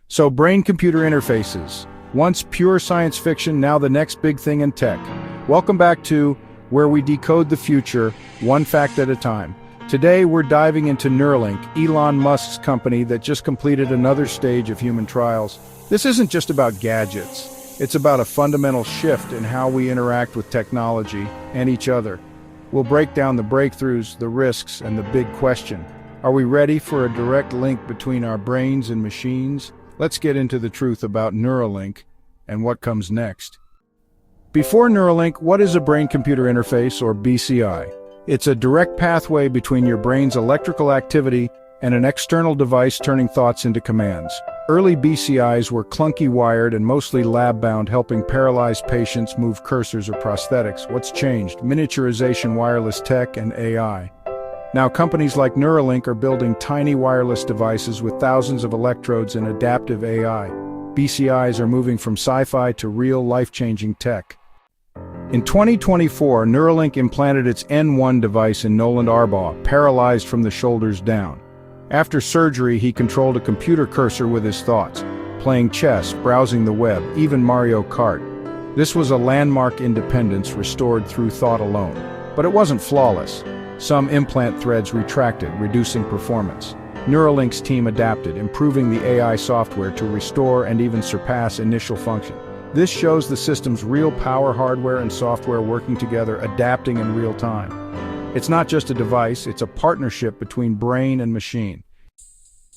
So brain-computer interfaces. Once pure science fiction, now the next big thing in tech. Welcome back to where we decode the future, one fact at a time. Today we're diving into Neuralink, Elon Musk's company that just completed another stage of human trials. This isn't just about gadgets. It's about a fundamental shift in how we interact with technology and each other. We'll break down the breakthroughs, the risks, and the big question. Are we ready for a direct link between our brains and machines? Let's get into the truth about Neuralink and what comes next. Before Neuralink, what is a brain-computer interface, or BCI? It's a direct pathway between your brain's electrical activity and an external device turning thoughts into commands. Early BCIs were clunky wired and mostly lab-bound, helping paralyzed patients move cursors or prosthetics. What's changed? Miniaturization, wireless tech, and AI. Now companies like Neuralink are building tiny wireless devices with thousands of electrodes and adaptive AI. BCIs are moving from sci-fi to real life-changing tech. In 2024, Neuralink implanted its N1 device in Nolan Arbaugh, paralyzed from the shoulders down. After surgery, he controlled a computer cursor with his thoughts, playing chess, browsing the web, even Mario Kart. This was a landmark independence restored through thought alone. But it wasn't flawless. Some implant threads retracted, reducing performance. Neuralink's team adapted, improving the AI software to restore and even surpass initial function. This shows the system's real power, hardware and software working together, adapting in real time. It's not just a device, it's a partnership between brain and machine.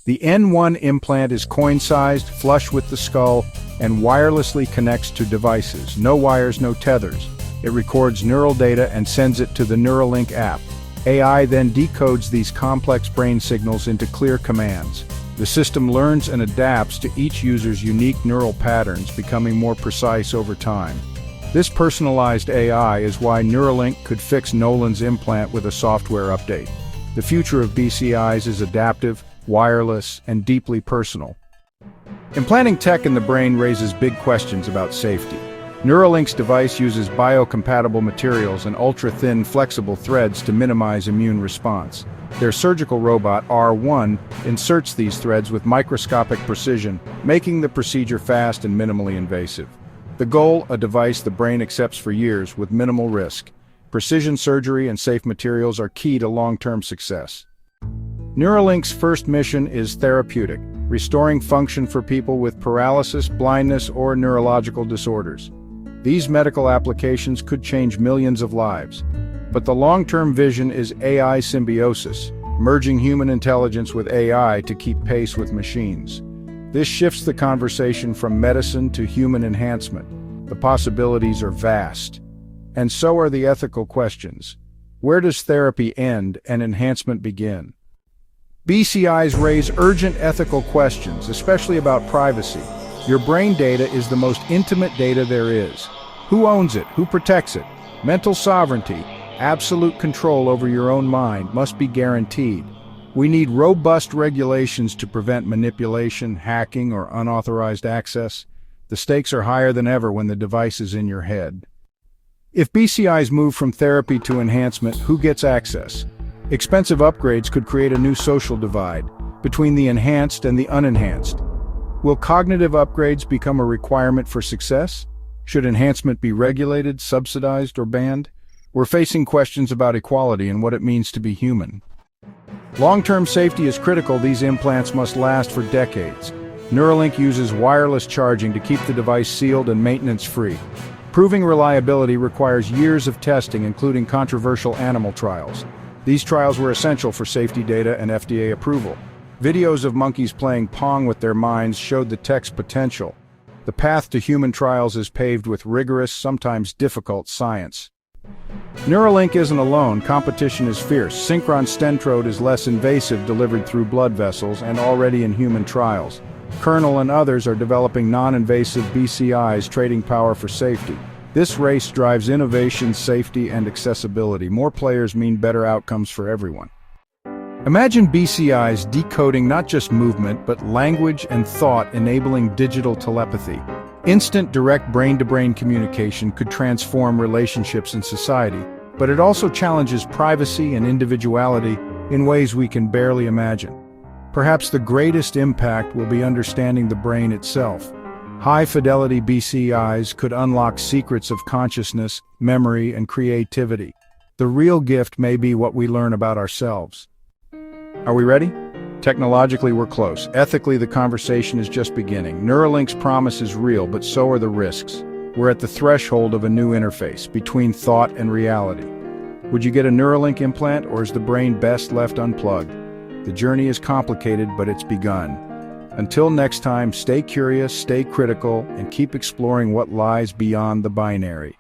The N1 implant is coin-sized, flush with the skull, and wirelessly connects to devices. No wires, no tethers. It records neural data and sends it to the Neuralink app. AI then decodes these complex brain signals into clear commands. The system learns and adapts to each user's unique neural patterns, becoming more precise over time. This personalized AI is why Neuralink could fix Nolan's implant with a software update. The future of BCIs is adaptive, wireless, and deeply personal. Implanting tech in the brain raises big questions about safety. Neuralink's device uses biocompatible materials and ultra-thin, flexible threads to minimize immune response. Their surgical robot, R1, inserts these threads with microscopic precision, making the procedure fast and minimally invasive. The goal, a device the brain accepts for years with minimal risk. Precision surgery and safe materials are key to long-term success. Neuralink's first mission is Therapeutic, restoring function for people with paralysis, blindness, or neurological disorders. These medical applications could change millions of lives. But the long-term vision is AI symbiosis, merging human intelligence with AI to keep pace with machines. This shifts the conversation from medicine to human enhancement. The possibilities are vast. And so are the ethical questions. Where does therapy end and enhancement begin? BCIs raise urgent ethical questions, especially about privacy. Your brain data is the most intimate data there is. Who owns it? Who protects it? Mental sovereignty, absolute control over your own mind, must be guaranteed. We need robust regulations to prevent manipulation, hacking, or unauthorized access. The stakes are higher than ever when the device is in your head. If BCIs move from therapy to enhancement, who gets access? Expensive upgrades could create a new social divide between the enhanced and the unenhanced. Will cognitive upgrades become a requirement for success? Should enhancement be regulated, subsidized, or banned? We're facing questions about equality and what it means to be human. Long-term safety is critical. These implants must last for decades. Neuralink uses wireless charging to keep the device sealed and maintenance-free. Proving reliability requires years of testing, including controversial animal trials. These trials were essential for safety data and FDA approval. Videos of monkeys playing Pong with their minds showed the tech's potential. The path to human trials is paved with rigorous, sometimes difficult science. Neuralink isn't alone. Competition is fierce. Synchron stentrode is less invasive, delivered through blood vessels, and already in human trials. Kernel and others are developing non-invasive BCIs, trading power for safety. This race drives innovation, safety, and accessibility. More players mean better outcomes for everyone. Imagine BCIs decoding not just movement, but language and thought, enabling digital telepathy. Instant, direct brain-to-brain communication could transform relationships in society, but it also challenges privacy and individuality in ways we can barely imagine. Perhaps the greatest impact will be understanding the brain itself. High-fidelity BCIs could unlock secrets of consciousness, memory, and creativity. The real gift may be what we learn about ourselves. Are we ready? Technologically, we're close. Ethically, the conversation is just beginning. Neuralink's promise is real, but so are the risks. We're at the threshold of a new interface between thought and reality. Would you get a Neuralink implant, or is the brain best left unplugged? The journey is complicated, but it's begun. Until next time, stay curious, stay critical, and keep exploring what lies beyond the binary.